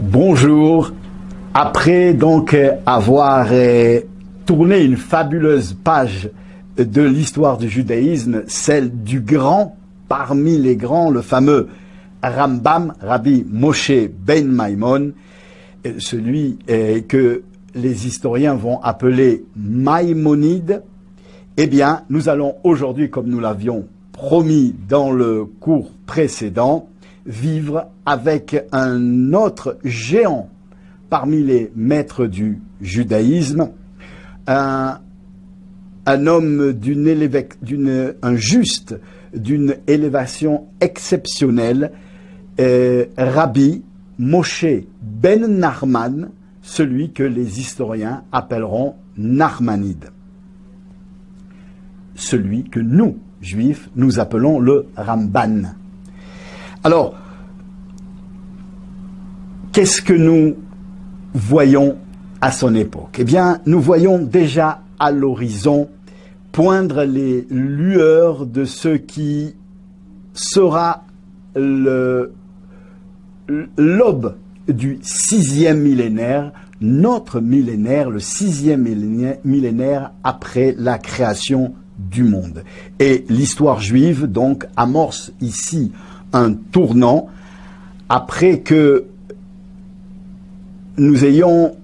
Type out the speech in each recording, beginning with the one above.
Bonjour. Après donc avoir tourné une fabuleuse page de l'histoire du judaïsme, celle du grand parmi les grands, le fameux Rambam, Rabbi Moshe ben Maimon, celui que les historiens vont appeler Maïmonide, eh bien, nous allons aujourd'hui, comme nous l'avions promis dans le cours précédent, vivre avec un autre géant parmi les maîtres du judaïsme, un homme un juste d'une élévation exceptionnelle, Rabbi Moshe ben Nachman, celui que les historiens appelleront Nachmanide. Celui que nous, juifs, nous appelons le Ramban. Alors, qu'est-ce que nous voyons à son époque? Eh bien, nous voyons déjà à l'horizon poindre les lueurs de ce qui sera l'aube du 6e millénaire, notre millénaire, le 6e millénaire après la création du monde. Et l'histoire juive, donc, amorce ici un tournant après que nous ayons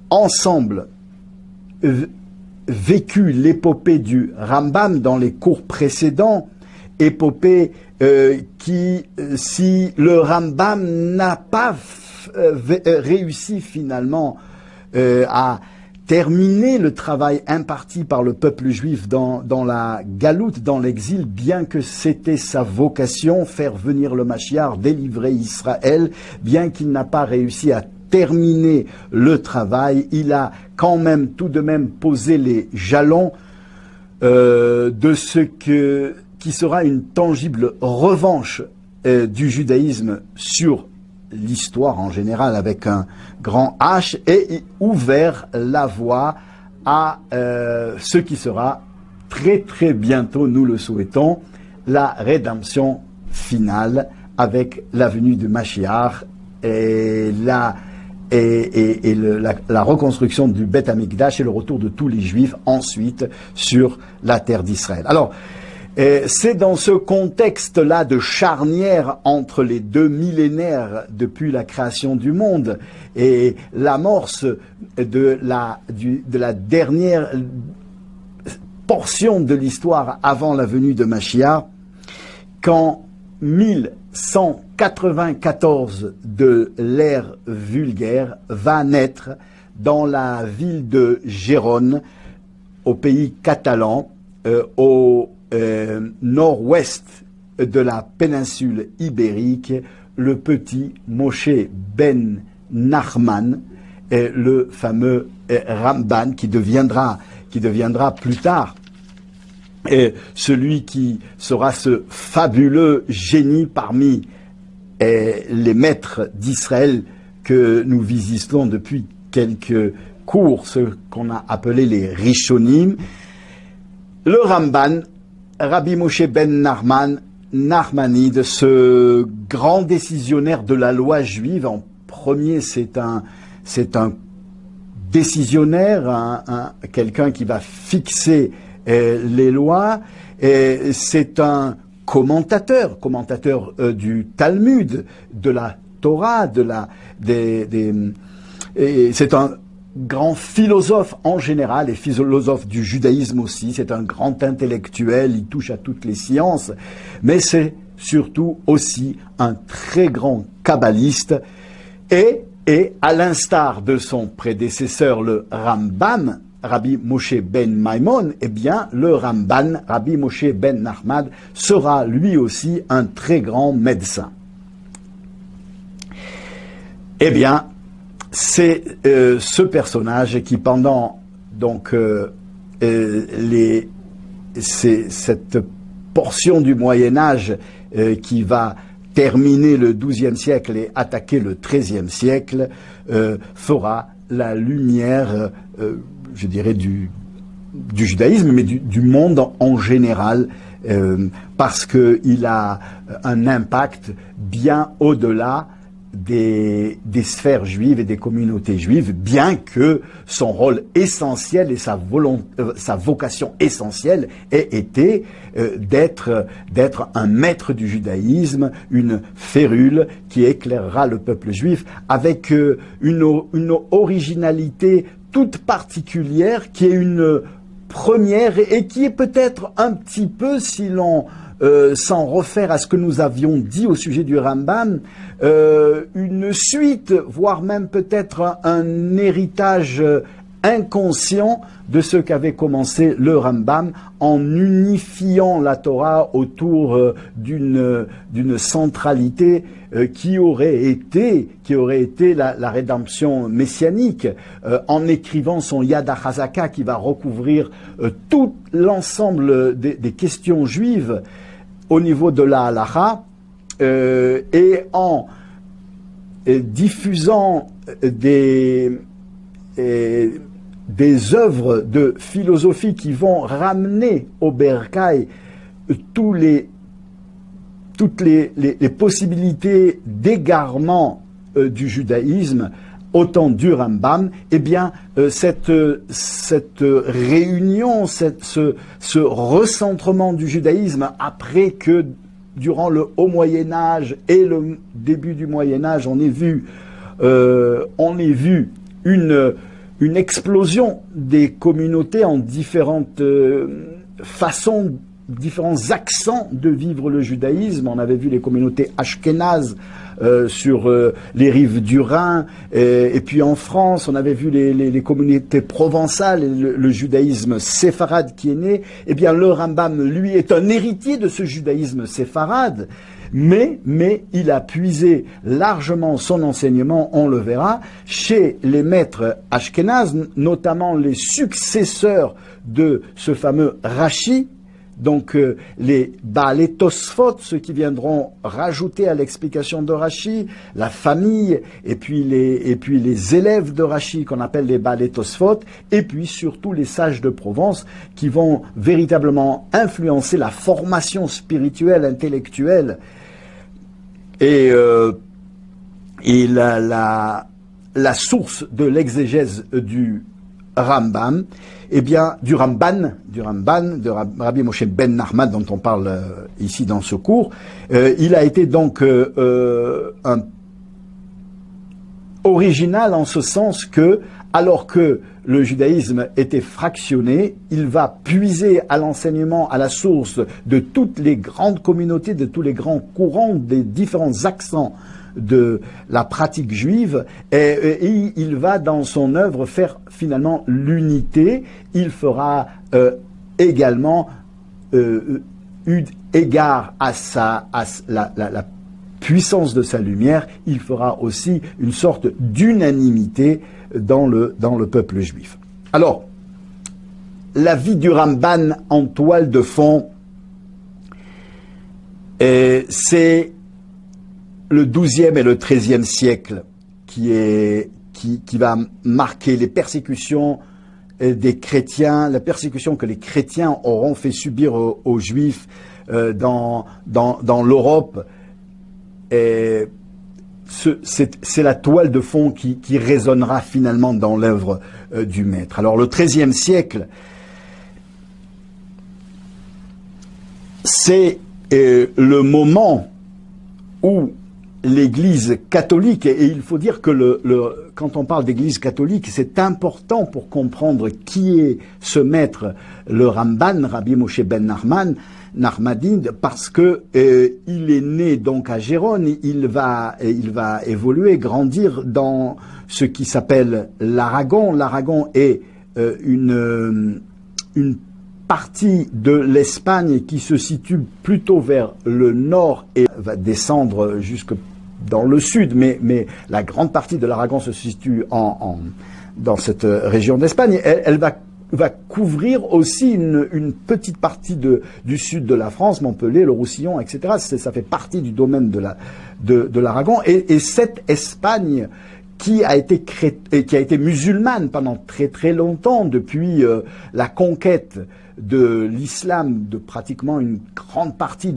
ensemble vécu l'épopée du Rambam dans les cours précédents, épopée qui, si le Rambam n'a pas réussi finalement à terminer le travail imparti par le peuple juif dans la galoute, dans l'exil, bien que c'était sa vocation, faire venir le Mashiach, délivrer Israël, bien qu'il n'a pas réussi à terminer le travail, il a quand même tout de même posé les jalons de ce qui sera une tangible revanche du judaïsme sur l'histoire en général avec un grand H, et ouvert la voie à ce qui sera très très bientôt, nous le souhaitons, la rédemption finale avec la venue de Mashiach et la reconstruction du Beth Amikdash et le retour de tous les Juifs ensuite sur la terre d'Israël. Alors, c'est dans ce contexte-là de charnière entre les deux millénaires depuis la création du monde et l'amorce de la dernière portion de l'histoire avant la venue de Mashiach, qu'en 1194 de l'ère vulgaire va naître dans la ville de Gérone, au pays catalan, au nord-ouest de la péninsule ibérique, le petit Moshe ben Nachman, le fameux Ramban qui deviendra plus tard celui qui sera ce fabuleux génie parmi les maîtres d'Israël que nous visitons depuis quelques cours, ce qu'on a appelé les Rishonim. Le Ramban, Rabbi Moshe ben Nachman, Nachmanide, ce grand décisionnaire de la loi juive. En premier, c'est un décisionnaire, quelqu'un qui va fixer les lois. C'est un commentateur du Talmud, de la Torah, c'est un grand philosophe en général et philosophe du judaïsme aussi. C'est un grand intellectuel, il touche à toutes les sciences, mais c'est surtout aussi un très grand kabbaliste et à l'instar de son prédécesseur le Rambam, Rabbi Moshe ben Maimon, eh bien le Ramban, Rabbi Moshe ben Nachman, sera lui aussi un très grand médecin. Eh bien, c'est ce personnage qui, pendant donc cette portion du Moyen Âge qui va terminer le XIIe siècle et attaquer le XIIIe siècle, fera la lumière, je dirais, du judaïsme, mais du monde en général, parce qu'il a un impact bien au-delà des sphères juives et des communautés juives, bien que son rôle essentiel et sa vocation essentielle ait été d'être un maître du judaïsme, une férule qui éclairera le peuple juif avec une originalité toute particulière qui est une première et qui est peut-être un petit peu, si l'on s'en refaire à ce que nous avions dit au sujet du Rambam, une suite, voire même peut-être un héritage inconscient de ce qu'avait commencé le Rambam en unifiant la Torah autour d'une centralité qui aurait été la rédemption messianique, en écrivant son Yad HaChazaka qui va recouvrir tout l'ensemble des questions juives au niveau de la halacha, et en diffusant des œuvres de philosophie qui vont ramener au Bercail toutes les possibilités d'égarement du judaïsme au temps du Rambam, eh bien, cette réunion, ce recentrement du judaïsme après que durant le Haut Moyen-Âge et le début du Moyen-Âge, on ait vu une explosion des communautés en différentes façons, différents accents de vivre le judaïsme. On avait vu les communautés ashkénazes sur les rives du Rhin, et puis en France, on avait vu les communautés provençales, et le judaïsme séfarade qui est né. Eh bien, le Rambam, lui, est un héritier de ce judaïsme séfarade, mais il a puisé largement son enseignement, on le verra, chez les maîtres ashkénazes, notamment les successeurs de ce fameux Rashi, donc les Baalei Tosfot, ceux qui viendront rajouter à l'explication de Rashi, la famille, et puis les élèves de Rashi qu'on appelle les Baalei Tosfot, et puis surtout les sages de Provence qui vont véritablement influencer la formation spirituelle, intellectuelle et la source de l'exégèse du Rambam, eh bien, du Ramban, de Rabbi Moshe ben Nachman, dont on parle ici dans ce cours. Il a été donc un original en ce sens que, alors que le judaïsme était fractionné, il va puiser à l'enseignement, à la source de toutes les grandes communautés, de tous les grands courants, des différents accents de la pratique juive, et il va dans son œuvre faire finalement l'unité. Il fera également eu égard à la puissance de sa lumière, il fera aussi une sorte d'unanimité dans le peuple juif. Alors, la vie du Ramban en toile de fond, c'est le XIIe et le XIIIe siècle qui va marquer les persécutions des chrétiens, la persécution que les chrétiens auront fait subir aux Juifs dans l'Europe. C'est la toile de fond qui résonnera finalement dans l'œuvre du Maître. Alors le XIIIe siècle, c'est le moment où l'Église catholique, et il faut dire que quand on parle d'Église catholique, c'est important pour comprendre qui est ce maître, le Ramban, Rabbi Moshe ben Nachmadin, parce que il est né donc à Gérone, il va évoluer, grandir dans ce qui s'appelle l'Aragon. L'Aragon est une partie de l'Espagne qui se situe plutôt vers le nord et va descendre jusque dans le sud, mais la grande partie de l'Aragon se situe dans cette région d'Espagne. Elle va couvrir aussi une petite partie du sud de la France, Montpellier, le Roussillon, etc. Ça fait partie du domaine de l'Aragon. Et cette Espagne qui a été musulmane pendant très très longtemps, depuis la conquête de l'islam de pratiquement une grande partie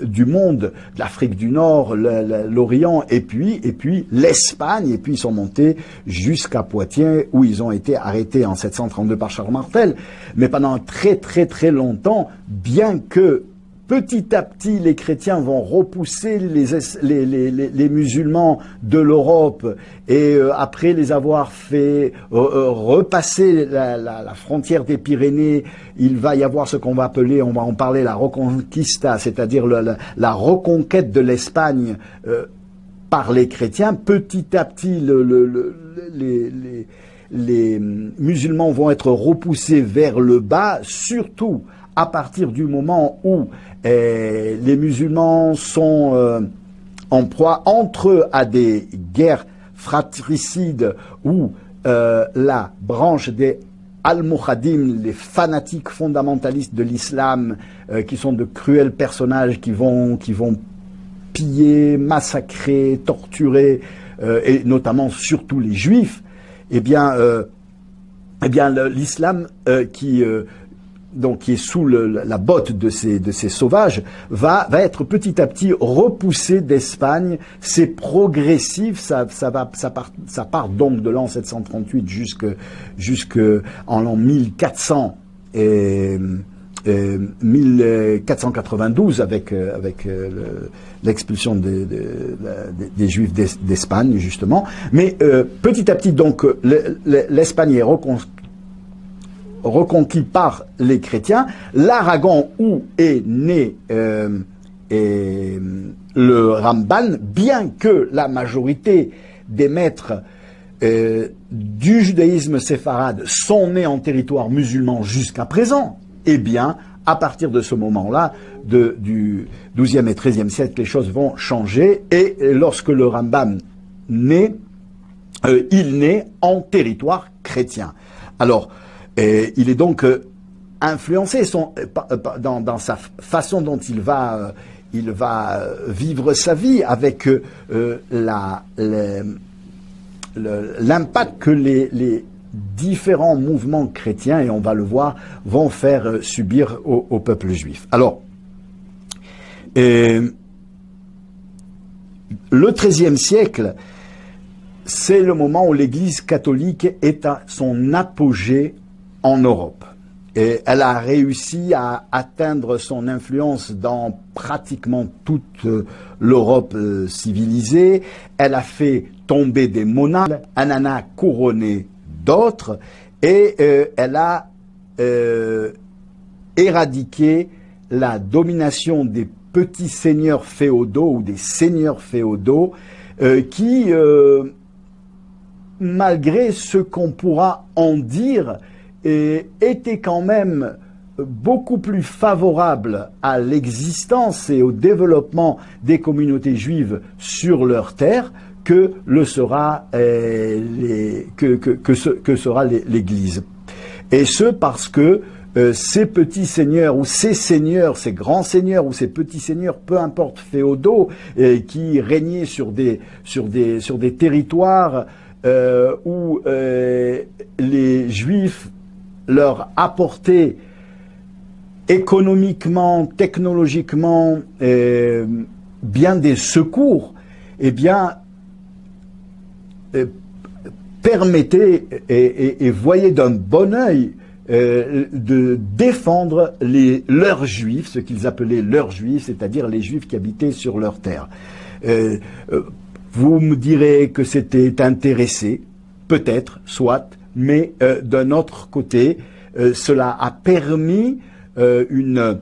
du monde, de l'Afrique du Nord, l'Orient, et puis l'Espagne, et puis ils sont montés jusqu'à Poitiers, où ils ont été arrêtés en 732 par Charles Martel. Mais pendant très très très longtemps, bien que petit à petit, les chrétiens vont repousser les musulmans de l'Europe et après les avoir fait repasser la frontière des Pyrénées, il va y avoir ce qu'on va appeler, on va en parler, la Reconquista, c'est-à-dire la reconquête de l'Espagne par les chrétiens. Petit à petit, les musulmans vont être repoussés vers le bas, surtout à partir du moment où les musulmans sont en proie entre eux à des guerres fratricides où la branche des Almohadim, les fanatiques fondamentalistes de l'islam, qui sont de cruels personnages qui vont piller, massacrer, torturer, et notamment surtout les juifs, eh bien l'islam qui est sous la botte de ces sauvages, va être petit à petit repoussé d'Espagne. C'est progressif, ça part donc de l'an 738 jusque en l'an 1400 et 1492 avec l'expulsion des Juifs d'Espagne justement. Mais petit à petit donc l'Espagne est reconquis par les chrétiens. L'Aragon où est né le Ramban, bien que la majorité des maîtres du judaïsme séfarade sont nés en territoire musulman jusqu'à présent, eh bien, à partir de ce moment-là, du XIIe et XIIIe siècle, les choses vont changer, et lorsque le Rambam naît, il naît en territoire chrétien. Alors, il est donc influencé dans sa façon dont il va vivre sa vie avec l'impact que les différents mouvements chrétiens, et on va le voir, vont faire subir au peuple juif. Alors, le XIIIe siècle, c'est le moment où l'Église catholique est à son apogée en Europe. Et elle a réussi à atteindre son influence dans pratiquement toute l'Europe civilisée. Elle a fait tomber des monarques, elle en a couronné d'autres, et elle a éradiqué la domination des petits seigneurs féodaux ou des seigneurs féodaux qui, malgré ce qu'on pourra en dire, était quand même beaucoup plus favorable à l'existence et au développement des communautés juives sur leur terre que sera l'Église. Et ce parce que ces petits seigneurs ou ces grands seigneurs ou ces petits seigneurs, peu importe féodaux, qui régnaient sur des territoires où les Juifs leur apportaient économiquement, technologiquement, bien des secours, eh bien, permettaient et voyaient d'un bon œil de défendre leurs Juifs, ce qu'ils appelaient leurs Juifs, c'est-à-dire les Juifs qui habitaient sur leur terre. Vous me direz que c'était intéressé, peut-être, soit, mais d'un autre côté, cela a permis une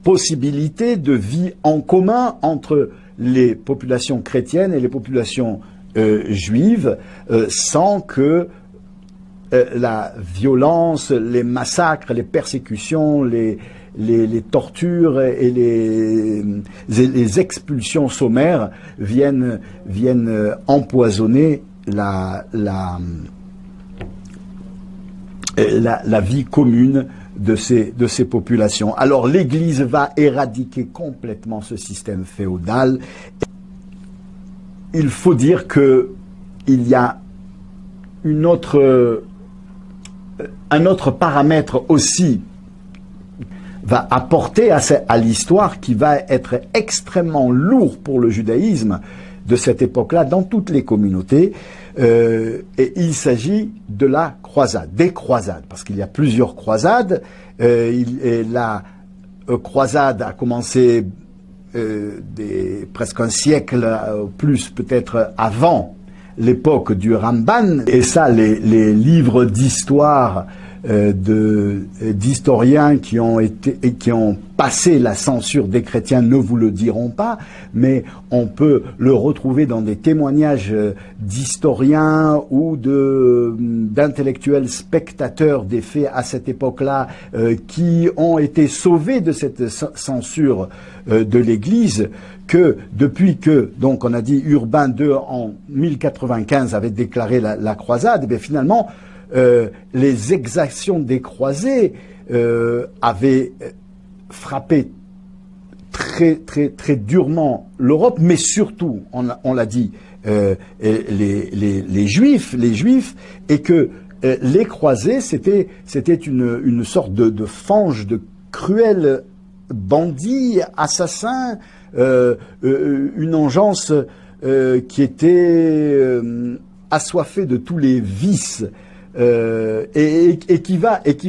possibilité de vie en commun entre les populations chrétiennes et les populations juives, sans que la violence, les massacres, les persécutions, les tortures et les expulsions sommaires viennent empoisonner la vie commune de ces populations. Alors l'Église va éradiquer complètement ce système féodal. Il faut dire que il y a un autre paramètre aussi va apporter à l'histoire qui va être extrêmement lourd pour le judaïsme de cette époque-là dans toutes les communautés. Et il s'agit de la croisade, des croisades, parce qu'il y a plusieurs croisades. La croisade a commencé presque un siècle plus peut-être avant l'époque du Ramban, et ça les livres d'histoire d'historiens qui ont passé la censure des chrétiens ne vous le diront pas, mais on peut le retrouver dans des témoignages d'historiens ou d'intellectuels spectateurs des faits à cette époque-là qui ont été sauvés de cette censure de l'Église, que depuis que, donc on a dit Urbain II en 1095 avait déclaré la croisade, et finalement les exactions des croisés avaient frappé très durement l'Europe, mais surtout, on l'a dit, les Juifs, et que les croisés, c'était une sorte de fange, de cruels bandits, assassins, une engeance qui était assoiffée de tous les vices, et qui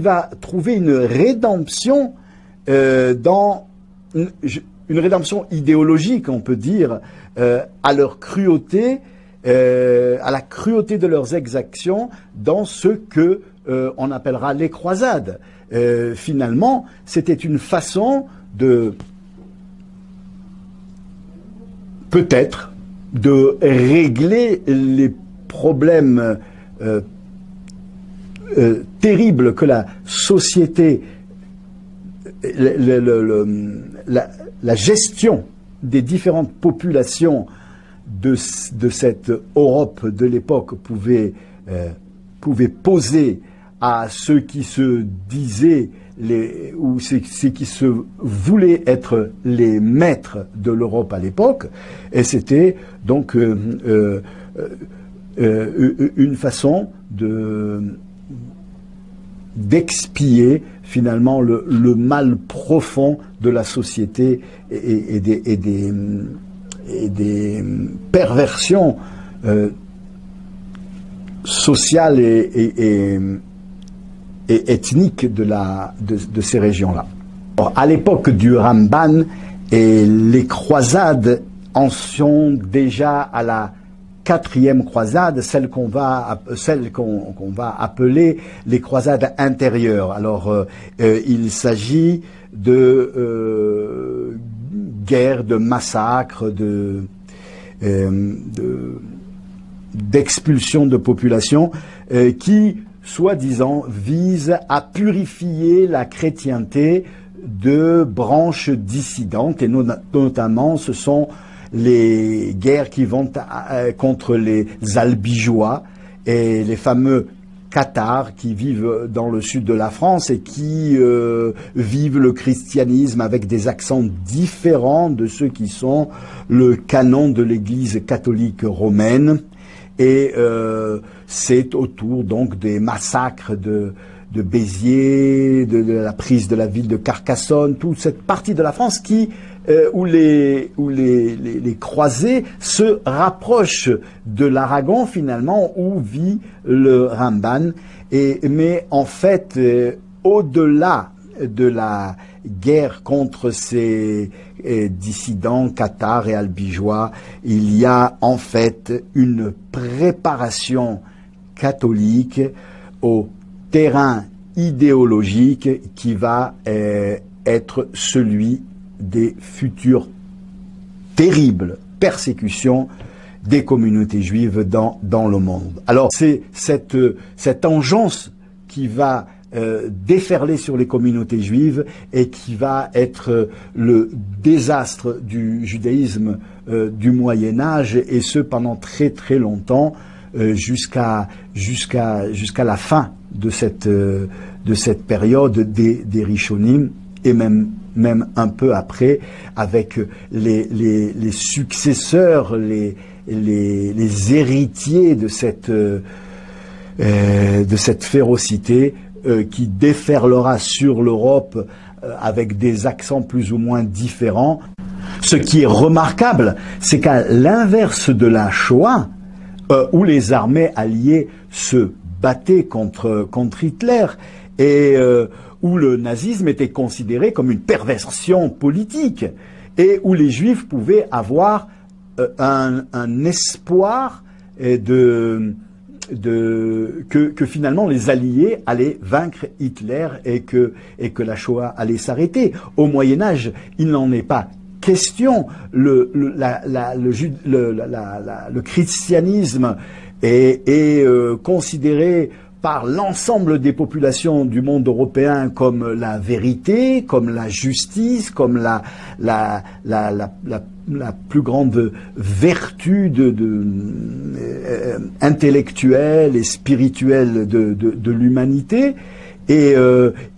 va trouver une rédemption dans une rédemption idéologique, on peut dire, à leur cruauté, à la cruauté de leurs exactions dans ce que on appellera les croisades. Finalement, c'était une façon de peut-être de régler les problèmes terribles que la société, la gestion des différentes populations de cette Europe de l'époque pouvait poser à ceux qui se disaient ou ceux qui se voulaient être les maîtres de l'Europe à l'époque, et c'était donc une façon d'expier finalement le mal profond de la société et des perversions sociales et ethniques de ces régions-là. À l'époque du Ramban, et les croisades en sont déjà à la 4e croisade, celle qu'on va appeler les croisades intérieures. Alors, il s'agit de guerres, de massacres, d'expulsion de populations qui, soi-disant, visent à purifier la chrétienté de branches dissidentes, et notamment ce sont les guerres qui vont contre les albigeois et les fameux cathares qui vivent dans le sud de la France et qui vivent le christianisme avec des accents différents de ceux qui sont le canon de l'Église catholique romaine. Et c'est autour donc des massacres de Béziers, de la prise de la ville de Carcassonne, toute cette partie de la France où les croisés se rapprochent de l'Aragon finalement, où vit le Ramban. Mais en fait, au-delà de la guerre contre ces dissidents cathares et albigeois, il y a en fait une préparation catholique au terrain idéologique qui va être celui des futures terribles persécutions des communautés juives dans le monde. Alors c'est cette engeance qui va déferler sur les communautés juives et qui va être le désastre du judaïsme du Moyen-Âge, et ce pendant très très longtemps, jusqu'à la fin de cette période des Rishonim, et même un peu après, avec les successeurs, les héritiers de cette férocité qui déferlera sur l'Europe avec des accents plus ou moins différents. Ce qui est remarquable, c'est qu'à l'inverse de la Shoah, où les armées alliées se battaient contre Hitler et où le nazisme était considéré comme une perversion politique et où les Juifs pouvaient avoir un espoir que finalement les Alliés allaient vaincre Hitler et que la Shoah allait s'arrêter. Au Moyen-Âge, il n'en est pas question. Le christianisme est considéré par l'ensemble des populations du monde européen comme la vérité, comme la justice, comme la plus grande vertu intellectuelle et spirituelle de l'humanité. Et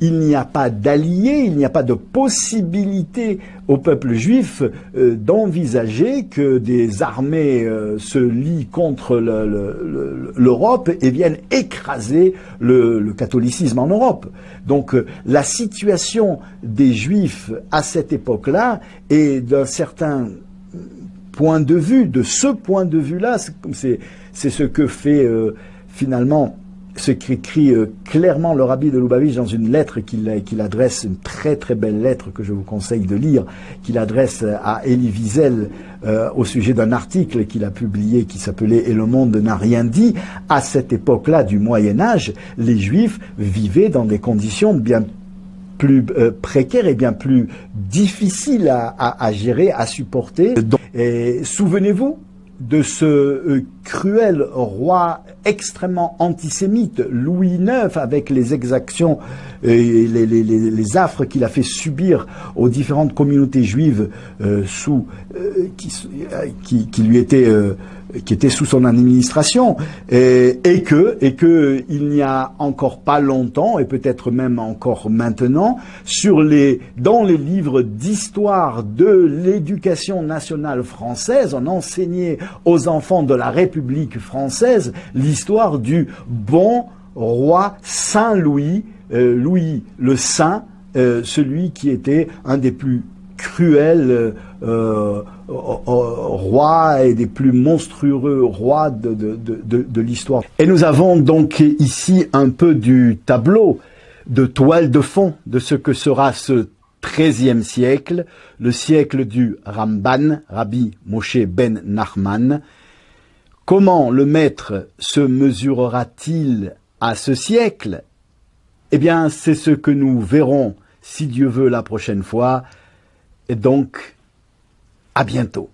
il n'y a pas d'alliés, il n'y a pas de possibilité au peuple juif d'envisager que des armées se lient contre l'Europe et viennent écraser le catholicisme en Europe. Donc la situation des Juifs à cette époque-là est d'un certain point de vue, de ce point de vue-là, c'est ce que fait finalement ce qu'écrit clairement le rabbi de Lubavitch dans une lettre qu'il adresse, une très très belle lettre que je vous conseille de lire, qu'il adresse à Elie Wiesel au sujet d'un article qu'il a publié qui s'appelait « Et le monde n'a rien dit ». À cette époque-là du Moyen-Âge, les Juifs vivaient dans des conditions bien plus précaires et bien plus difficiles à gérer, à supporter. Et souvenez-vous de ce cruel roi extrêmement antisémite, Louis IX, avec les exactions et les affres qu'il a fait subir aux différentes communautés juives qui lui étaient qui était sous son administration, et que il n'y a encore pas longtemps, et peut-être même encore maintenant, dans les livres d'histoire de l'éducation nationale française, on enseignait aux enfants de la République française l'histoire du bon roi Saint Louis, Louis le Saint, celui qui était un des plus cruels rois et des plus monstrueux rois de l'histoire. Et nous avons donc ici un peu du tableau, de toile de fond de ce que sera ce XIIIe siècle, le siècle du Ramban, Rabbi Moshe ben Nachman. Comment le maître se mesurera-t-il à ce siècle? Eh bien, c'est ce que nous verrons, si Dieu veut, la prochaine fois. Et donc, à bientôt.